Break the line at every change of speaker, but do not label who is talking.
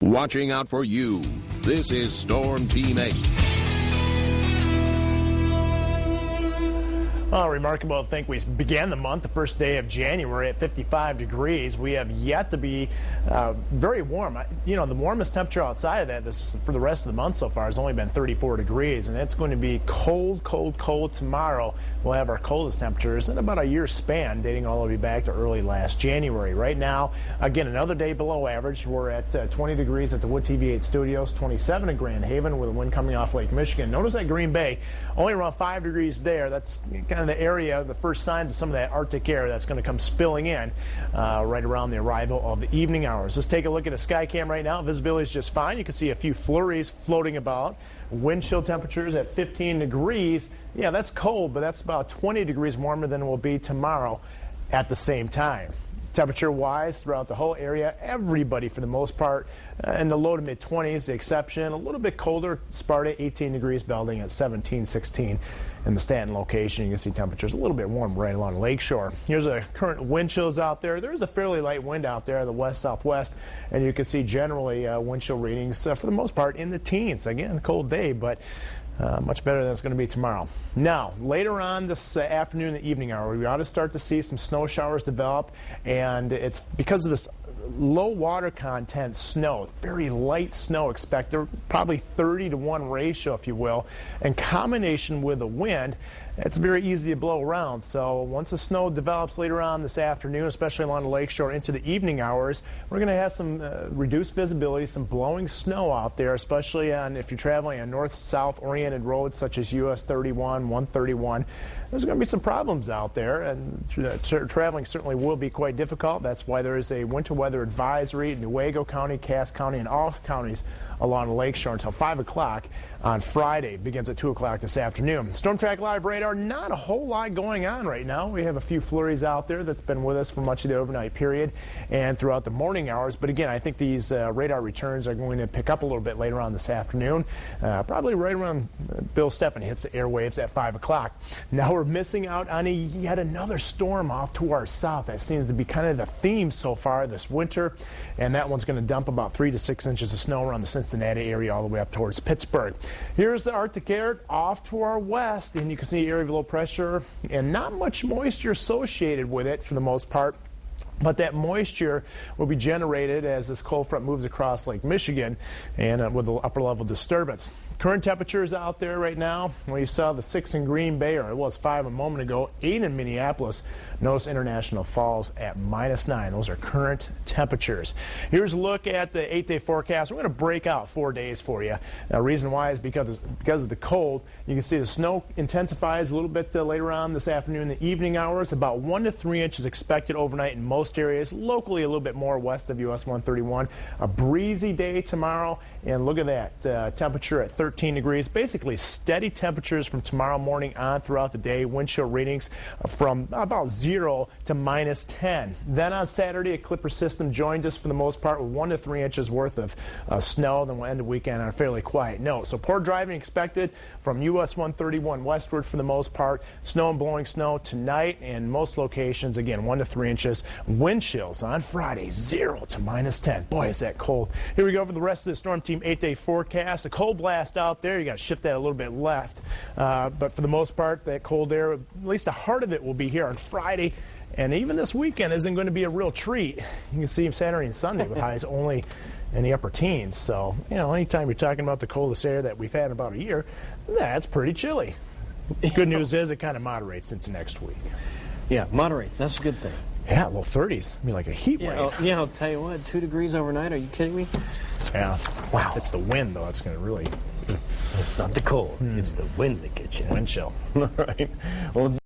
Watching out for you. This is Storm Team 8.
Well, remarkable to think we began the month, the first day of January, at 55 degrees. We have yet to be very warm. You know, the warmest temperature outside of that for the rest of the month so far has only been 34 degrees, and it's going to be cold, cold, cold tomorrow. We'll have our coldest temperatures in about a year's span, dating all the way back to early last January. Right now, again, another day below average. We're at 20 degrees at the Wood TV 8 Studios, 27 in Grand Haven with a wind coming off Lake Michigan. Notice that Green Bay, only around 5 degrees there. That's kind of the area, the first signs of some of that Arctic air that's going to come spilling in right around the arrival of the evening hours. Let's take a look at a sky cam right now. Visibility is just fine. You can see a few flurries floating about. Wind chill temperatures at 15 degrees. Yeah, that's cold, but that's about 20 degrees warmer than it will be tomorrow at the same time. Temperature-wise, throughout the whole area, everybody for the most part in the low to mid-20s, the exception. A little bit colder, Sparta, 18 degrees, Belding at 17, 16. In the Stanton location, you can see temperatures a little bit warm right along the lakeshore. Here's a current wind chills out there. There's a fairly light wind out there, the west-southwest, and you can see generally wind chill readings for the most part in the teens. Again, cold day, but much better than it's going to be tomorrow. Now, later on this afternoon and evening hour, we ought to start to see some snow showers develop, and it's because of this low water content snow, very light snow expected, probably 30-to-1 ratio, if you will, in combination with the wind. It's very easy to blow around. So once the snow develops later on this afternoon, especially along the lakeshore into the evening hours, we're going to have some reduced visibility, some blowing snow out there, especially if you're traveling on north-south oriented roads such as US 31, 131. There's going to be some problems out there, and traveling certainly will be quite difficult. That's why there is a winter weather advisory in Newaygo County, Cass County, and all counties along the lakeshore until 5 o'clock on Friday. Begins at 2 o'clock this afternoon. Storm Track Live radar, not a whole lot going on right now. We have a few flurries out there that's been with us for much of the overnight period and throughout the morning hours. But again, I think these radar returns are going to pick up a little bit later on this afternoon, probably right around Bill Stephanie hits the airwaves at 5 o'clock. Now we're missing out on yet another storm off to our south. That seems to be kind of the theme so far this winter, and that one's going to dump about 3 to 6 inches of snow around the Cincinnati area all the way up towards Pittsburgh. Here's the Arctic air off to our west, and you can see area of low pressure and not much moisture associated with it for the most part. But that moisture will be generated as this cold front moves across Lake Michigan and with the upper level disturbance. Current temperatures out there right now, well, you saw the 6 in Green Bay, or it was 5 a moment ago, 8 in Minneapolis. Notice International Falls at -9. Those are current temperatures. Here's a look at the 8-day forecast. We're going to break out 4 days for you. The reason why is because of the cold. You can see the snow intensifies a little bit later on this afternoon in the evening hours. About 1 to 3 inches expected overnight in most areas, locally a little bit more west of US 131. A breezy day tomorrow, and look at that temperature at 13 degrees. Basically steady temperatures from tomorrow morning on throughout the day. Wind chill readings from about 0 to -10. Then on Saturday, a clipper system joins us for the most part with 1 to 3 inches worth of snow. Then we'll end the weekend on a fairly quiet note. So poor driving expected from US 131 westward for the most part. Snow and blowing snow tonight in most locations. Again, 1 to 3 inches. Wind chills on Friday, 0 to -10. Boy, is that cold. Here we go for the rest of the Storm Team 8-day forecast. A cold blast out there. You got to shift that a little bit left. But for the most part, that cold air, at least the heart of it, will be here on Friday. And even this weekend isn't going to be a real treat. You can see Saturday and Sunday with highs only in the upper teens. So, you know, anytime you're talking about the coldest air that we've had in about a year, that's pretty chilly. Good news is it kind of moderates into next week.
Yeah, moderates. That's a good thing.
Yeah, low 30s. I mean, like a heat wave.
Yeah, I'll tell you what, 2 degrees overnight. Are you kidding me?
Yeah. Wow. It's the wind, though. It's going to really...
It's not the cold. It's the wind that gets you.
Wind chill.
All right. Well.